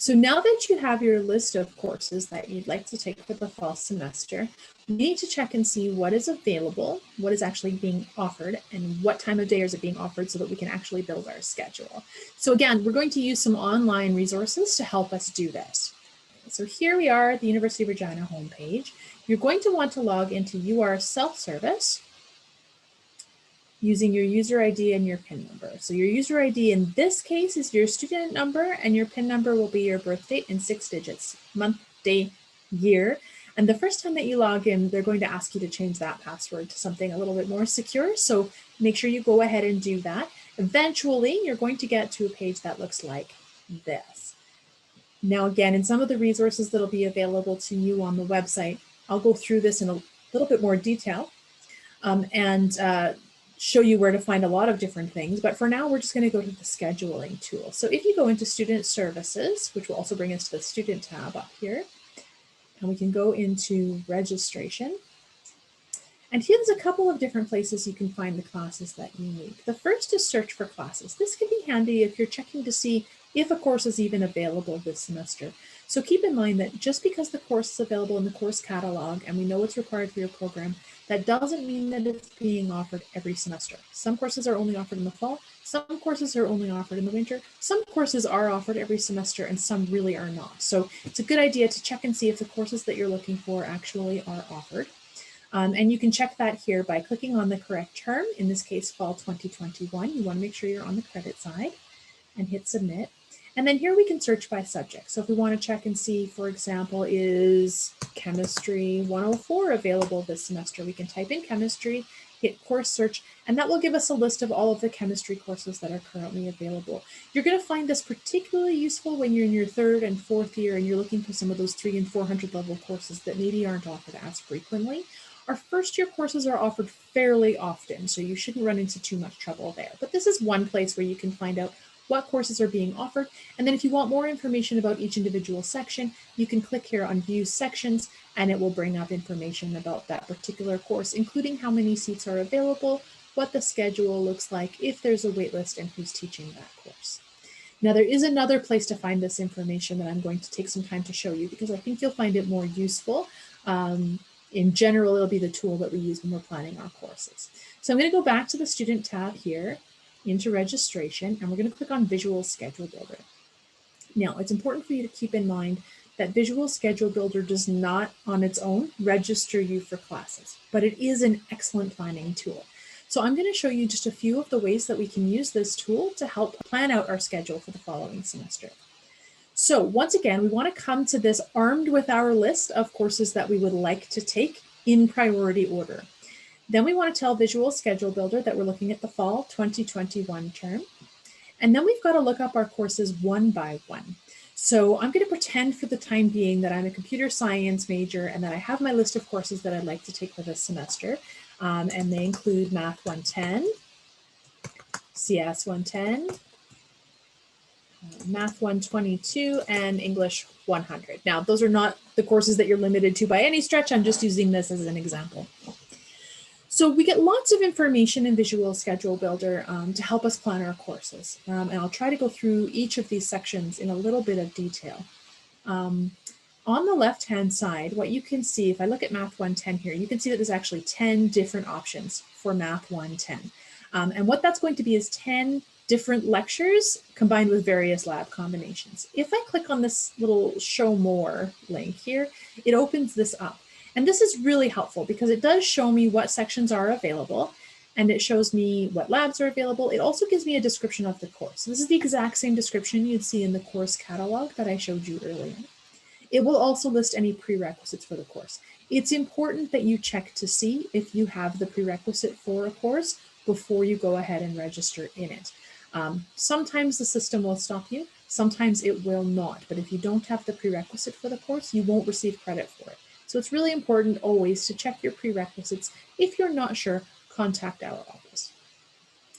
So now that you have your list of courses that you'd like to take for the fall semester, we need to check and see what is available, what is actually being offered, and what time of day is it being offered so that we can actually build our schedule. So again, we're going to use some online resources to help us do this. So here we are at the University of Regina homepage. You're going to want to log into UR Self-Service using your user ID and your PIN number. So your user ID in this case is your student number, and your PIN number will be your birth date in 6 digits, month, day, year. And the first time that you log in, they're going to ask you to change that password to something a little bit more secure. So make sure you go ahead and do that. Eventually, you're going to get to a page that looks like this. Now, again, in some of the resources that'll be available to you on the website, I'll go through this in a little bit more detail and show you where to find a lot of different things. But for now, we're just going to go to the scheduling tool. So if you go into Student Services, which will also bring us to the Student tab up here, and we can go into Registration. And here's a couple of different places you can find the classes that you need. The first is Search for Classes. This can be handy if you're checking to see if a course is even available this semester. So keep in mind that just because the course is available in the course catalog and we know what's required for your program, that doesn't mean that it's being offered every semester. Some courses are only offered in the fall, some courses are only offered in the winter, some courses are offered every semester, and some really are not. So it's a good idea to check and see if the courses that you're looking for actually are offered. And you can check that here by clicking on the correct term, in this case, fall 2021. You want to make sure you're on the credit side and hit submit. And then here we can search by subject. So if we want to check and see, for example, is Chemistry 104 available this semester, we can type in chemistry, hit course search, and that will give us a list of all of the chemistry courses that are currently available. You're going to find this particularly useful when you're in your 3rd and 4th year and you're looking for some of those 300 and 400 level courses that maybe aren't offered as frequently. Our first year courses are offered fairly often, so you shouldn't run into too much trouble there. But this is one place where you can find out what courses are being offered. And then if you want more information about each individual section, you can click here on View Sections, and it will bring up information about that particular course, including how many seats are available, what the schedule looks like, if there's a waitlist, and who's teaching that course. Now, there is another place to find this information that I'm going to take some time to show you because I think you'll find it more useful. In general, it'll be the tool that we use when we're planning our courses. So I'm going to go back to the Student tab here, into Registration, and we're going to click on Visual Schedule Builder. Now, it's important for you to keep in mind that Visual Schedule Builder does not on its own register you for classes, but it is an excellent planning tool. So I'm going to show you just a few of the ways that we can use this tool to help plan out our schedule for the following semester. So once again, we want to come to this armed with our list of courses that we would like to take in priority order. Then we want to tell Visual Schedule Builder that we're looking at the fall 2021 term. And then we've got to look up our courses one by one. So I'm going to pretend for the time being that I'm a computer science major and that I have my list of courses that I'd like to take for this semester. And they include Math 110, CS 110, Math 122, and English 100. Now, those are not the courses that you're limited to by any stretch. I'm just using this as an example. So we get lots of information in Visual Schedule Builder to help us plan our courses. And I'll try to go through each of these sections in a little bit of detail. On the left-hand side, what you can see, if I look at Math 110 here, you can see that there's actually 10 different options for Math 110. And what that's going to be is 10 different lectures combined with various lab combinations. If I click on this little Show More link here, it opens this up. And this is really helpful because it does show me what sections are available and it shows me what labs are available. It also gives me a description of the course. So this is the exact same description you'd see in the course catalog that I showed you earlier. It will also list any prerequisites for the course. It's important that you check to see if you have the prerequisite for a course before you go ahead and register in it. Sometimes the system will stop you, sometimes it will not. But if you don't have the prerequisite for the course, you won't receive credit for it. So it's really important always to check your prerequisites. If you're not sure, contact our office.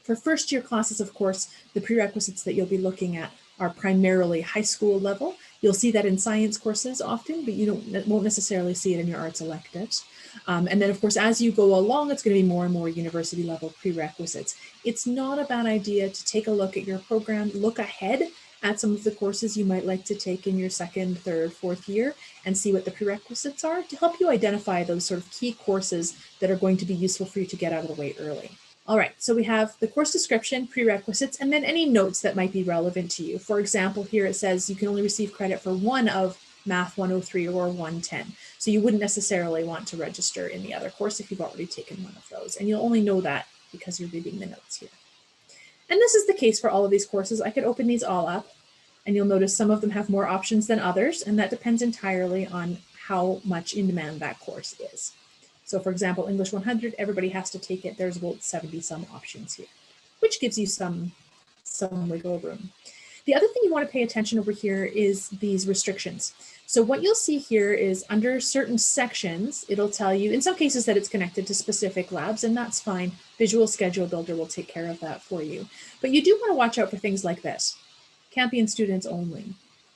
For first year classes, of course, the prerequisites that you'll be looking at are primarily high school level. You'll see that in science courses often, but you won't necessarily see it in your arts electives. And then, of course, as you go along, it's going to be more and more university level prerequisites. It's not a bad idea to take a look at your program, look ahead, at some of the courses you might like to take in your second, third, fourth year and see what the prerequisites are to help you identify those sort of key courses that are going to be useful for you to get out of the way early. All right, so we have the course description, prerequisites, and then any notes that might be relevant to you. For example, here it says you can only receive credit for one of Math 103 or 110. So you wouldn't necessarily want to register in the other course if you've already taken one of those. And you'll only know that because you're reading the notes here. And this is the case for all of these courses. I could open these all up and you'll notice some of them have more options than others, and that depends entirely on how much in demand that course is. So for example, English 100, everybody has to take it. There's about 70 some options here, which gives you some wiggle room. The other thing you want to pay attention over here is these restrictions. So what you'll see here is under certain sections, it'll tell you in some cases that it's connected to specific labs, and that's fine. Visual Schedule Builder will take care of that for you. But you do want to watch out for things like this. Campion students only.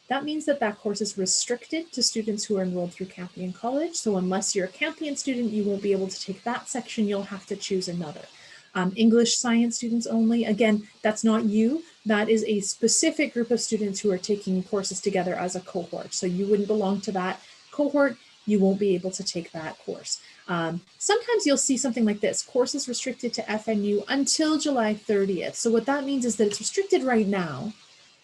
That means that that course is restricted to students who are enrolled through Campion College. So unless you're a Campion student, you won't be able to take that section. You'll have to choose another. English science students only. Again, that's not you. That is a specific group of students who are taking courses together as a cohort. So you wouldn't belong to that cohort. You won't be able to take that course. Sometimes you'll see something like this, courses restricted to FNU until July 30th. So what that means is that it's restricted right now,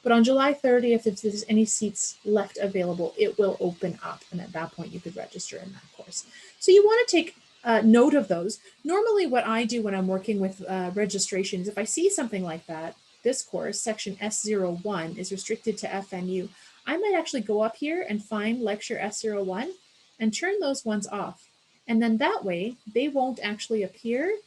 but on July 30th, if there's any seats left available, it will open up. And at that point, you could register in that course. So you want to take note of those. Normally what I do when I'm working with registrations, if I see something like that, this course, section S01 is restricted to FNU, I might actually go up here and find lecture S01 and turn those ones off. And then that way, they won't actually appear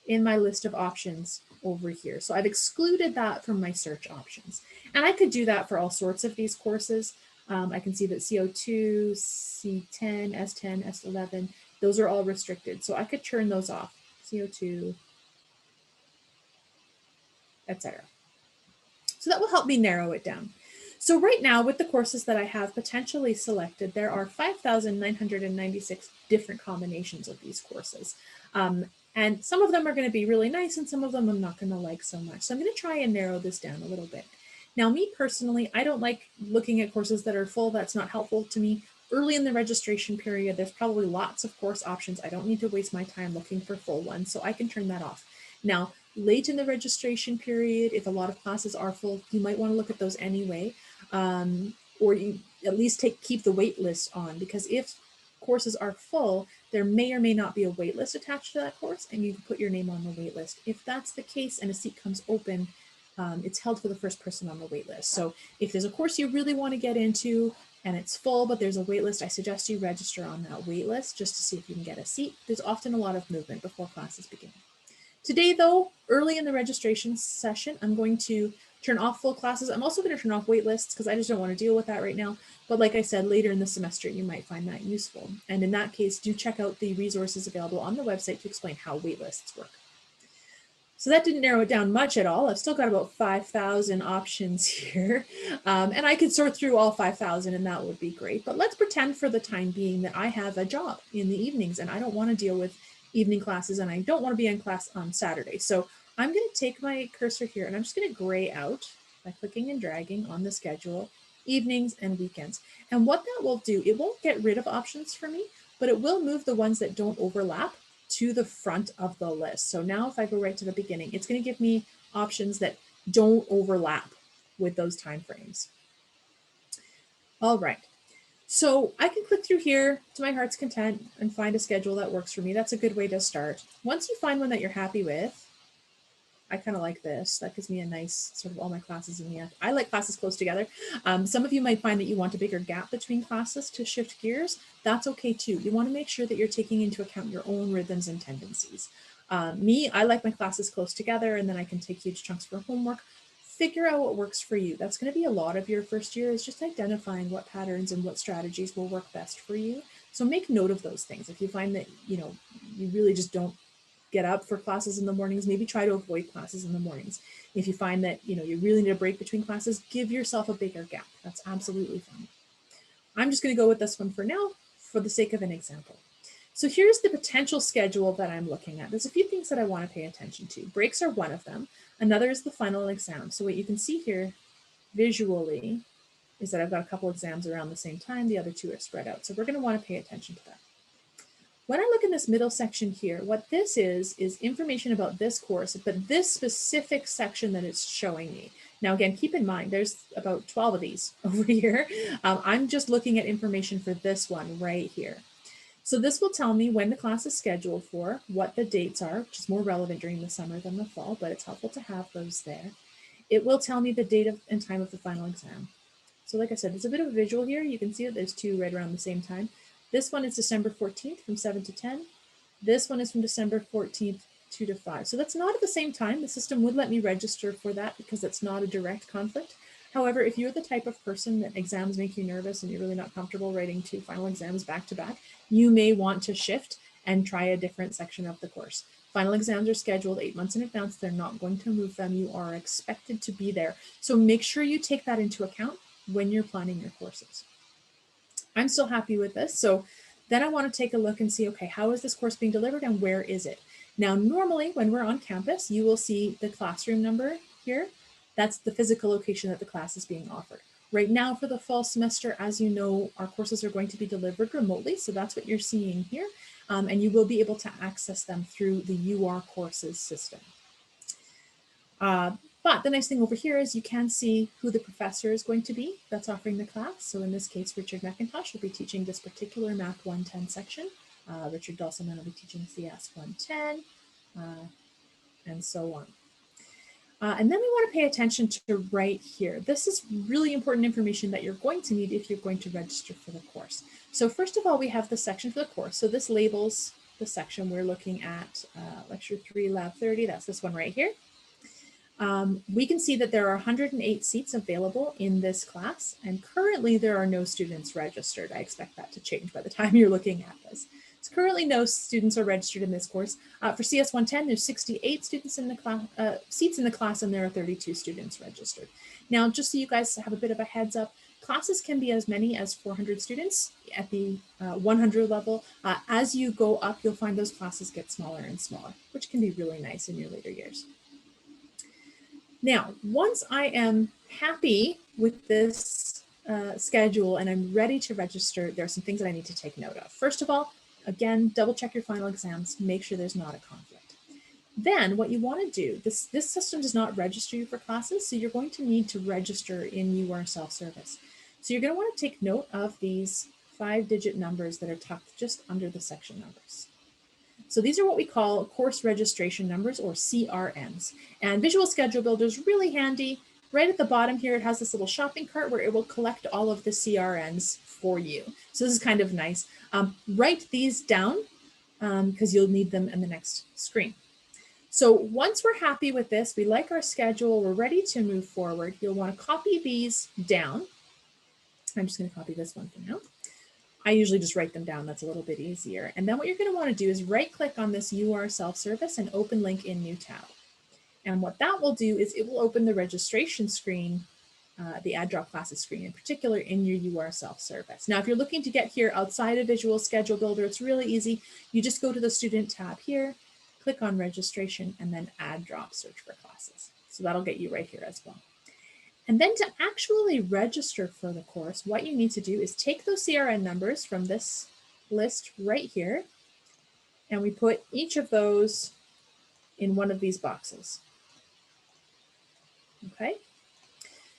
in my list of options over here. So I've excluded that from my search options. And I could do that for all sorts of these courses. I can see that CO2, C10, S10, S11, those are all restricted. So I could turn those off, CO2, etc. So that will help me narrow it down. So right now with the courses that I have potentially selected, there are 5,996 different combinations of these courses. And some of them are going to be really nice and some of them I'm not going to like so much. So I'm going to try and narrow this down a little bit. Now, me personally, I don't like looking at courses that are full. That's not helpful to me. Early in the registration period, there's probably lots of course options. I don't need to waste my time looking for full ones, so I can turn that off. Now, late in the registration period, if a lot of classes are full, you might want to look at those anyway, or you at least keep the wait list on, because if courses are full, there may or may not be a wait list attached to that course, and you can put your name on the wait list. If that's the case and a seat comes open, it's held for the first person on the wait list. So if there's a course you really want to get into and it's full, but there's a wait list, I suggest you register on that wait list just to see if you can get a seat. There's often a lot of movement before classes begin. Today, though, early in the registration session, I'm going to turn off full classes. I'm also going to turn off wait lists because I just don't want to deal with that right now. But like I said, later in the semester, you might find that useful. And in that case, do check out the resources available on the website to explain how wait lists work. So that didn't narrow it down much at all. I've still got about 5,000 options here. And I could sort through all 5,000 and that would be great. But let's pretend for the time being that I have a job in the evenings and I don't want to deal with evening classes and I don't want to be in class on Saturday. So I'm going to take my cursor here and I'm just going to gray out by clicking and dragging on the schedule, evenings and weekends. And what that will do, it won't get rid of options for me, but it will move the ones that don't overlap to the front of the list. So now if I go right to the beginning, it's going to give me options that don't overlap with those time frames. All right. So I can click through here to my heart's content and find a schedule that works for me. That's a good way to start. Once you find one that you're happy with, I kind of like this. That gives me a nice sort of all my classes in the end. I like classes close together. Some of you might find that you want a bigger gap between classes to shift gears. That's okay too. You want to make sure that you're taking into account your own rhythms and tendencies. I like my classes close together and then I can take huge chunks for homework. Figure out what works for you. That's going to be a lot of your first year, is just identifying what patterns and what strategies will work best for you. So make note of those things. If you find that, you really just don't get up for classes in the mornings, maybe try to avoid classes in the mornings. If you find that, you really need a break between classes, give yourself a bigger gap. That's absolutely fine. I'm just going to go with this one for now for the sake of an example. So here's the potential schedule that I'm looking at. There's a few things that I want to pay attention to. Breaks are one of them. Another is the final exam. So what you can see here visually is that I've got a couple exams around the same time. The other two are spread out. So we're going to want to pay attention to that. When I look in this middle section here, what this is information about this course, but this specific section that it's showing me. Now, again, keep in mind, there's about 12 of these over here. I'm just looking at information for this one right here. So this will tell me when the class is scheduled for, what the dates are, which is more relevant during the summer than the fall, but it's helpful to have those there. It will tell me the date and time of the final exam. So like I said, there's a bit of a visual here. You can see that there's two right around the same time. This one is December 14th from 7 to 10. This one is from December 14th, 2 to 5. So that's not at the same time. The system would let me register for that because it's not a direct conflict. However, if you're the type of person that exams make you nervous and you're really not comfortable writing two final exams back to back, you may want to shift and try a different section of the course. Final exams are scheduled 8 months in advance. They're not going to move them. You are expected to be there. So make sure you take that into account when you're planning your courses. I'm still happy with this. So then I want to take a look and see, okay, how is this course being delivered and where is it? Now, normally when we're on campus, you will see the classroom number here. That's the physical location that the class is being offered. Right now for the fall semester, as you know, our courses are going to be delivered remotely. So that's what you're seeing here. And you will be able to access them through the UR Courses system. But the nice thing over here is you can see who the professor is going to be that's offering the class. So in this case, Richard McIntosh will be teaching this particular Math 110 section. Richard Dulciman will be teaching CS 110, and so on. And then we want to pay attention to right here. This is really important information that you're going to need if you're going to register for the course. So first of all, we have the section for the course. So this labels the section we're looking at, Lecture 3, Lab 30. That's this one right here. We can see that there are 108 seats available in this class, and currently there are no students registered. I expect that to change by the time you're looking at this. So currently no students are registered in this course. For CS 110, there's 68 students in the class, seats in the class, and there are 32 students registered. Now, just so you guys have a bit of a heads up, classes can be as many as 400 students at the 100 level. As you go up, you'll find those classes get smaller and smaller, which can be really nice in your later years. Now, once I am happy with this schedule and I'm ready to register, there are some things that I need to take note of. First of all, again, double check your final exams, make sure there's not a conflict. Then what you want to do, this system does not register you for classes, so you're going to need to register in UR Self-Service. So you're going to want to take note of these 5-digit numbers that are tucked just under the section numbers. So these are what we call course registration numbers, or CRNs. And Visual Schedule Builder is really handy. Right at the bottom here, it has this little shopping cart where it will collect all of the CRNs for you. So this is kind of nice. Write these down because you'll need them in the next screen. So once we're happy with this, we like our schedule, we're ready to move forward, you'll want to copy these down. I'm just going to copy this one for now. I usually just write them down. That's a little bit easier. And then what you're going to want to do is right click on this UR Self-Service and open link in new tab. And what that will do is it will open the registration screen, the Add Drop Classes screen in particular, in your UR Self-Service. Now, if you're looking to get here outside of Visual Schedule Builder, it's really easy. You just go to the Student tab here, click on Registration, and then Add Drop Search for Classes. So that'll get you right here as well. And then to actually register for the course, what you need to do is take those CRN numbers from this list right here, and we put each of those in one of these boxes. Okay,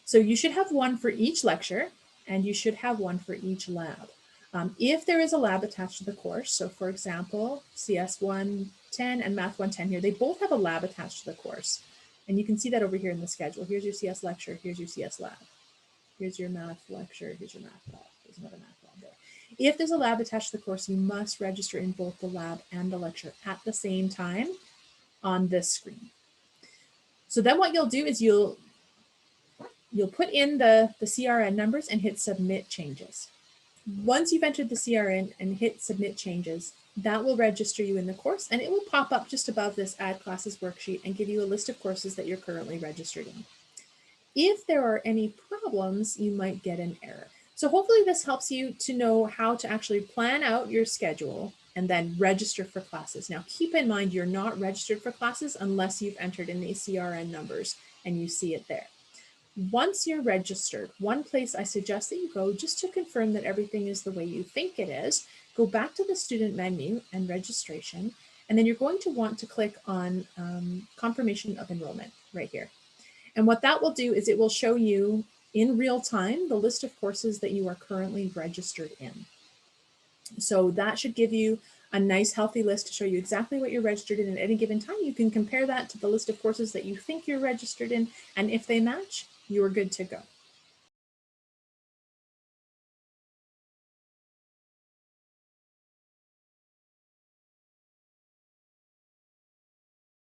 so you should have one for each lecture, and you should have one for each lab. If there is a lab attached to the course, so for example, CS 110 and Math 110 here, they both have a lab attached to the course. And you can see that over here in the schedule. Here's your CS lecture, here's your CS lab. Here's your math lecture, here's your math lab. There's another math lab there. If there's a lab attached to the course, you must register in both the lab and the lecture at the same time on this screen. So then what you'll do is you'll put in the CRN numbers and hit Submit Changes. Once you've entered the CRN and hit Submit Changes, that will register you in the course, and it will pop up just above this Add Classes worksheet and give you a list of courses that you're currently registered in. If there are any problems, you might get an error. So hopefully this helps you to know how to actually plan out your schedule and then register for classes. Now keep in mind, you're not registered for classes unless you've entered in these CRN numbers and you see it there. Once you're registered, one place I suggest that you go just to confirm that everything is the way you think it is, go back to the student menu and registration, and then you're going to want to click on confirmation of enrollment right here. And what that will do is it will show you in real time the list of courses that you are currently registered in. So that should give you a nice healthy list to show you exactly what you're registered in at any given time. You can compare that to the list of courses that you think you're registered in, and if they match, you are good to go.